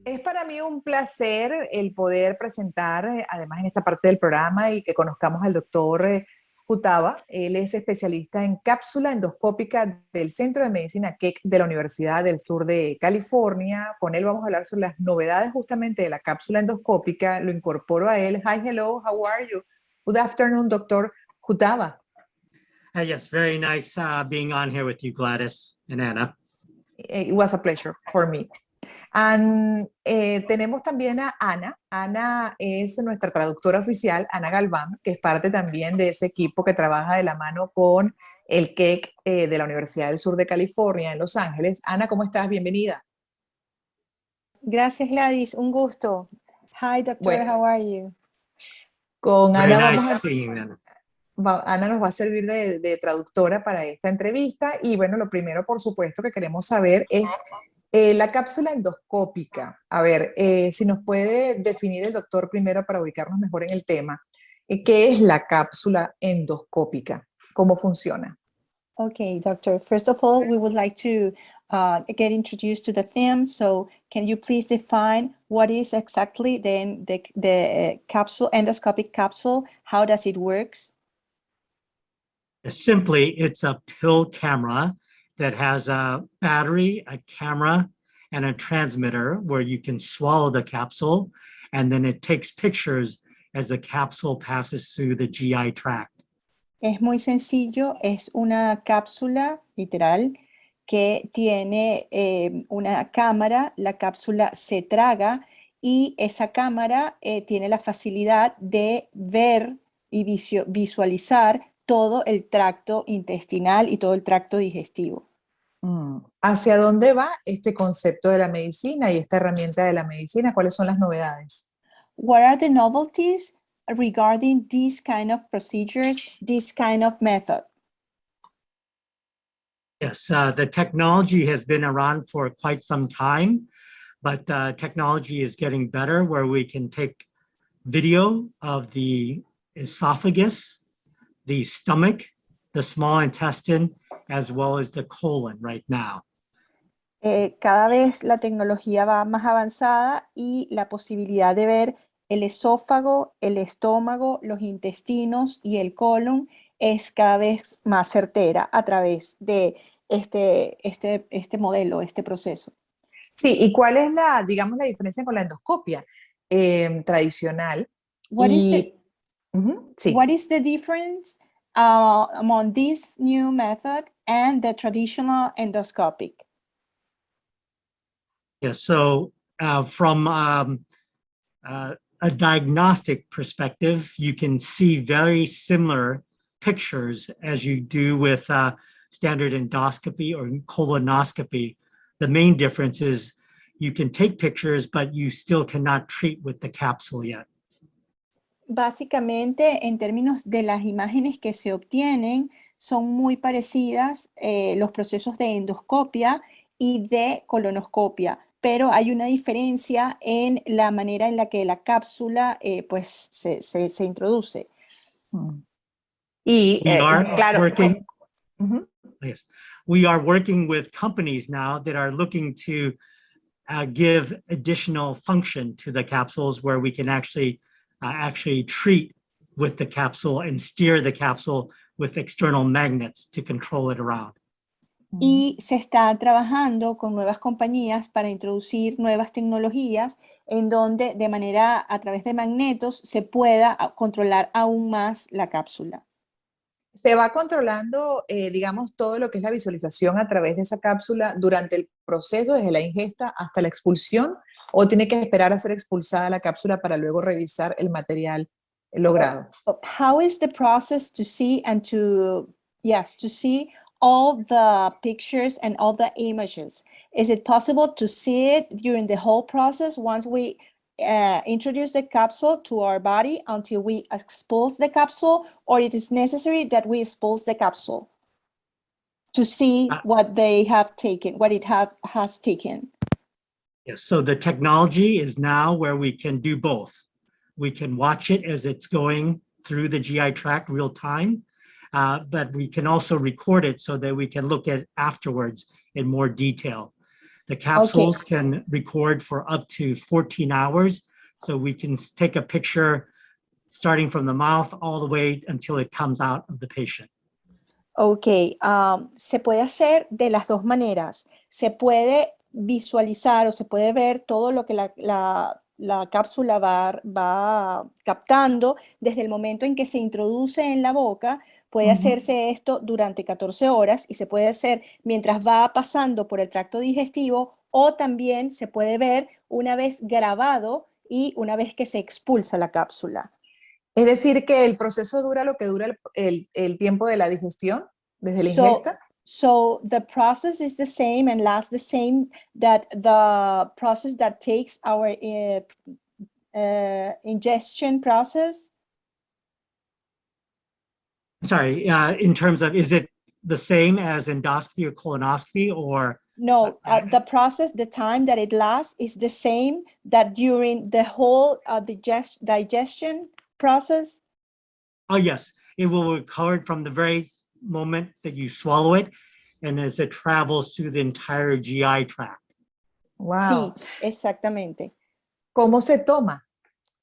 Es para mí un placer el poder presentar, además en esta parte del programa, y que conozcamos al doctor Jutabha. Él es especialista en cápsula endoscópica del Centro de Medicina KEC de la Universidad del Sur de California. Con él vamos a hablar sobre las novedades justamente de la cápsula endoscópica. Lo incorporo a él. Hi, hello, how are you? Good afternoon, doctor Jutabha. Yes, very nice being on here with you, Gladys and Anna. It was a pleasure for me. Tenemos también a Ana. Ana es nuestra traductora oficial, Ana Galván, que es parte también de ese equipo que trabaja de la mano con el KEC de la Universidad del Sur de California en Los Ángeles. Ana, ¿cómo estás? Bienvenida. Gracias, Gladys. Un gusto. Hi, doctor. Bueno, How are you? con Very Ana nice vamos a... seeing you, Anna. Ana nos va a servir de traductora para esta entrevista y bueno, lo primero por supuesto que queremos saber es la cápsula endoscópica. A ver, si nos puede definir el doctor primero para ubicarnos mejor en el tema, ¿qué es la cápsula endoscópica? ¿Cómo funciona? Okay, doctor. First of all, we would like to get introduced to the theme. So can you please define what is exactly the capsule, endoscopic capsule? How does it work? Simply, it's a pill camera that has a battery, a camera, and a transmitter where you can swallow the capsule, and then it takes pictures as the capsule passes through the GI tract. Es muy sencillo. Es una cápsula, literal, que tiene una cámara. La cápsula se traga y esa cámara tiene la facilidad de ver y visualizar todo el tracto intestinal y todo el tracto digestivo. ¿Hacia dónde va este concepto de la medicina y esta herramienta de la medicina? ¿Cuáles son las novedades? What are the novelties regarding these kind of procedures, this kind of method? Yes, the technology has been around for quite some time, but technology is getting better where we can take video of the esophagus, the stomach, the small intestine, as well as the colon right now. Cada vez la tecnología va más avanzada y la posibilidad de ver el esófago, el estómago, los intestinos y el colon es cada vez más certera a través de este modelo, este proceso. Sí, ¿y cuál es digamos, la diferencia con la endoscopia tradicional? What Sí. is the difference among this new method and the traditional endoscopic? Yes, so from a diagnostic perspective, you can see very similar pictures as you do with standard endoscopy or colonoscopy. The main difference is you can take pictures, but you still cannot treat with the capsule yet. Básicamente, en términos de las imágenes que se obtienen, son muy parecidas los procesos de endoscopia y de colonoscopia, pero hay una diferencia en la manera en la que la cápsula pues se introduce. Y We are claro. working. Yes, we are working with companies now that are looking to give additional function to the capsules where we can actually treat with the capsule and steer the capsule with external magnets to control it around. Y se está trabajando con nuevas compañías para introducir nuevas tecnologías en donde de manera a través de magnetos se pueda controlar aún más la cápsula. ¿Se va controlando, digamos, todo lo que es la visualización a través de esa cápsula durante el proceso, desde la ingesta hasta la expulsión? ¿O tiene que esperar a ser expulsada la cápsula para luego revisar el material logrado? How is the process to see and to see all the pictures and all the images? Is it possible to see it during the whole process once we introduce the capsule to our body until we expulse the capsule, or it is necessary that we expulse the capsule to see what they have taken, what it has taken? Yes, so the technology is now where we can do both. We can watch it as it's going through the GI tract real time, but we can also record it so that we can look at it afterwards in more detail. The capsules can record for up to 14 hours. So we can take a picture starting from the mouth all the way until it comes out of the patient. Ok, se puede hacer de las dos maneras. Se puede visualizar o se puede ver todo lo que la cápsula va captando desde el momento en que se introduce en la boca. Puede hacerse esto durante 14 horas y se puede hacer mientras va pasando por el tracto digestivo, o también se puede ver una vez grabado y una vez que se expulsa la cápsula. Es decir, que el proceso dura lo que dura el tiempo de la digestión, desde la ingesta. So the process is the same and lasts the same that the process that takes our ingestion process. Sorry, in terms of, is it the same as endoscopy or colonoscopy, or? No, the process, the time that it lasts is the same that during the whole digestion process. Oh, yes, it will record from the very moment that you swallow it and as it travels through the entire GI tract. Wow. Sí, exactamente. ¿Cómo se toma?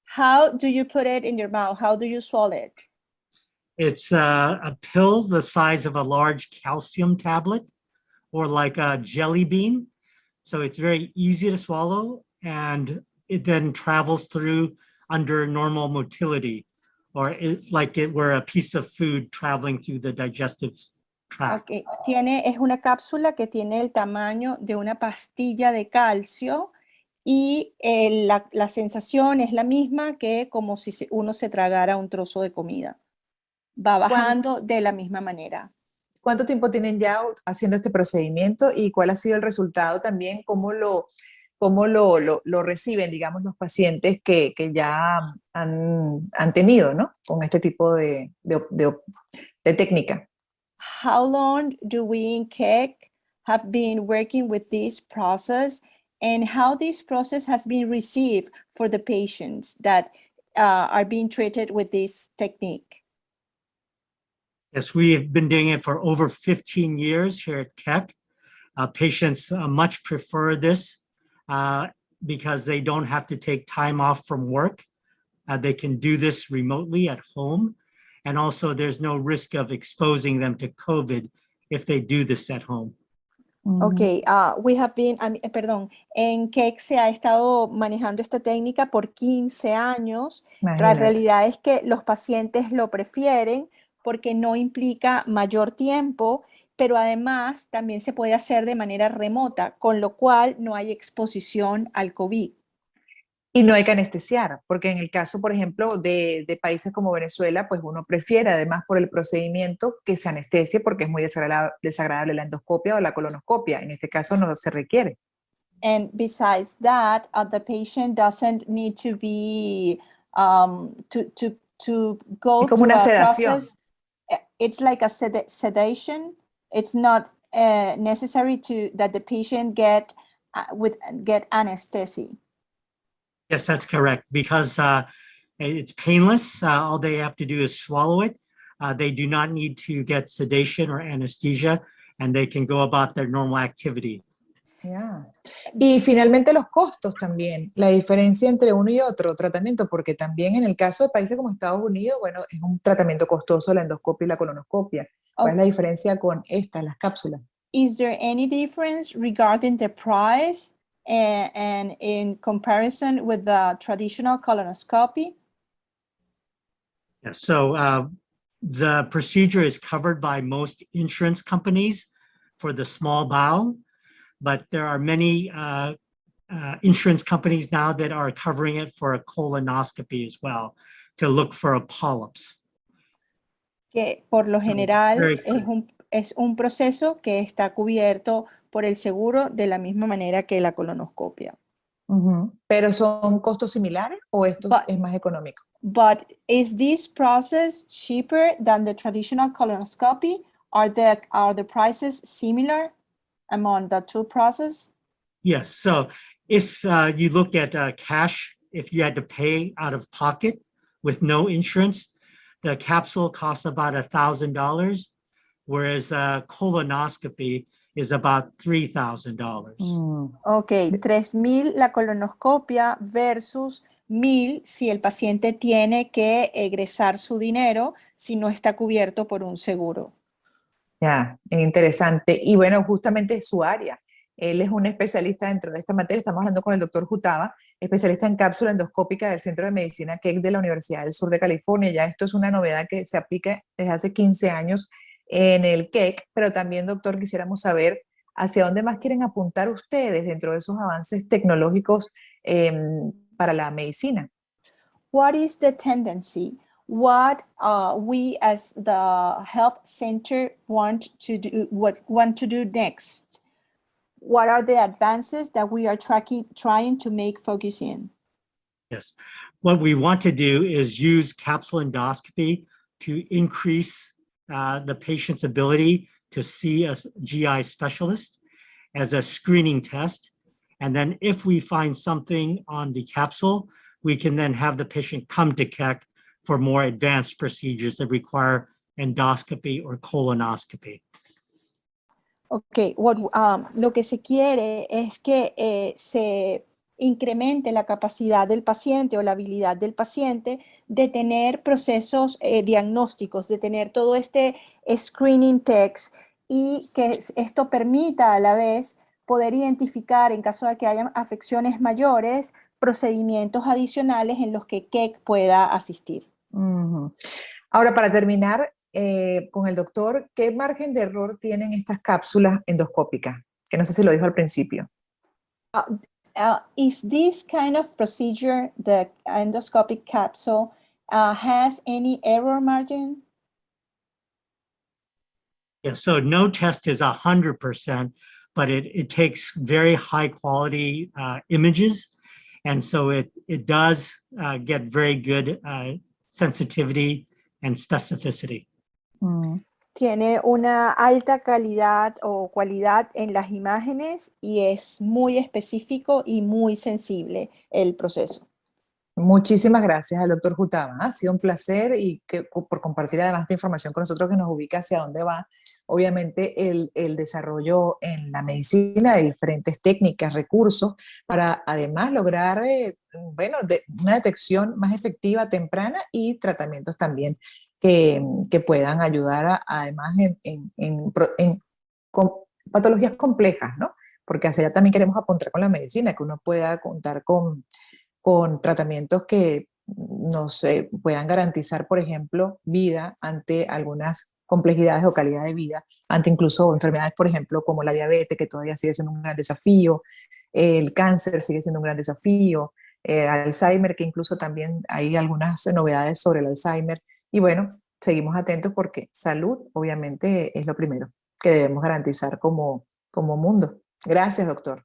How do you put it in your mouth? How do you swallow it? It's a pill the size of a large calcium tablet or like a jelly bean. So it's very easy to swallow, and it then travels through under normal motility, or like it were a piece of food traveling through the digestive tract. Okay. Es una cápsula que tiene el tamaño de una pastilla de calcio y la sensación es la misma que como si uno se tragara un trozo de comida. Va bajando de la misma manera. ¿Cuánto tiempo tienen ya haciendo este procedimiento y cuál ha sido el resultado también? ¿Cómo lo reciben, digamos, los pacientes que ya han tenido, ¿no? Con este tipo de técnica. How long do we in CAC have been working with this process, and how this process has been received for the patients that are being treated with this technique? Yes, we have been doing it for over 15 years here at Keck. Patients much prefer this because they don't have to take time off from work. They can do this remotely at home. And also there's no risk of exposing them to COVID if they do this at home. Okay, we have been, en Keck se ha estado manejando esta técnica por 15 años. La realidad es que los pacientes lo prefieren porque no implica mayor tiempo, pero además también se puede hacer de manera remota, con lo cual no hay exposición al COVID. Y no hay que anestesiar, porque en el caso, por ejemplo, de países como Venezuela, pues uno prefiere, además por el procedimiento, que se anestesie porque es muy desagradable la endoscopia o la colonoscopia. En este caso no se requiere. And besides that, the patient doesn't need to be, to go como through una a sedación. process. It's like a sedation. It's not necessary that the patient get anesthesia. Yes, that's correct. Because it's painless. All they have to do is swallow it. They do not need to get sedation or anesthesia, and they can go about their normal activity. Yeah. Y finalmente los costos también, la diferencia entre uno y otro tratamiento, porque también en el caso de países como Estados Unidos, bueno, es un tratamiento costoso la endoscopia y la colonoscopia. ¿Cuál es la diferencia con las cápsulas? Is there any difference regarding the price and in comparison with the traditional colonoscopy? Yeah, so the procedure is covered by most insurance companies for the small bowel, but there are many insurance companies now that are covering it for a colonoscopy as well, to look for polyps. Que por lo general es un proceso que está cubierto por el seguro de la misma manera que la colonoscopia. ¿Pero son costos similares o esto es más económico? But is this process cheaper than the traditional colonoscopy? Are the prices similar among the two processes? Yes, so if you look at cash, if you had to pay out of pocket with no insurance, the capsule costs about $1,000, whereas the colonoscopy is about $3,000. Ok, 3,000 la colonoscopia versus 1,000 si el paciente tiene que egresar su dinero si no está cubierto por un seguro. Ya, interesante. Y bueno, justamente su área. Él es un especialista dentro de esta materia. Estamos hablando con el doctor Jutabha, especialista en cápsula endoscópica del Centro de Medicina Keck de la Universidad del Sur de California. Ya esto es una novedad que se aplica desde hace 15 años en el Keck, pero también, doctor, quisiéramos saber hacia dónde más quieren apuntar ustedes dentro de esos avances tecnológicos para la medicina. What is the tendency? What we as the health center want to do next? What are the advances that we are trying to make focus in? Yes. What we want to do is use capsule endoscopy to increase the patient's ability to see a GI specialist as a screening test. And then if we find something on the capsule, we can then have the patient come to Keck for more advanced procedures that require endoscopy or colonoscopy. Ok, lo que se quiere es que se incremente la capacidad del paciente o la habilidad del paciente de tener procesos diagnósticos, de tener todo este screening text y que esto permita a la vez poder identificar en caso de que haya afecciones mayores, procedimientos adicionales en los que Keck pueda asistir. Ahora, para terminar con el doctor, ¿qué margen de error tienen estas cápsulas endoscópicas? Que no sé si lo dijo al principio. Is this kind of procedure, the endoscopic capsule, has any error margin? Yeah, so no test is 100%, but it takes very high quality images. And so it does get very good sensitivity and specificity. Tiene una alta calidad o cualidad en las imágenes y es muy específico y muy sensible el proceso. Muchísimas gracias al doctor Jutabha. Ha sido un placer y por compartir además esta información con nosotros que nos ubica hacia dónde va, obviamente, el desarrollo en la medicina de diferentes técnicas, recursos, para además lograr, una detección más efectiva, temprana y tratamientos también que puedan ayudar además con patologías complejas, ¿no? Porque hacia allá también queremos apuntar con la medicina, que uno pueda contar con tratamientos que nos puedan garantizar, por ejemplo, vida ante algunas complejidades o calidad de vida, ante incluso enfermedades, por ejemplo, como la diabetes, que todavía sigue siendo un gran desafío, el cáncer sigue siendo un gran desafío, Alzheimer, que incluso también hay algunas novedades sobre el Alzheimer. Y bueno, seguimos atentos porque salud, obviamente, es lo primero que debemos garantizar como mundo. Gracias, doctor.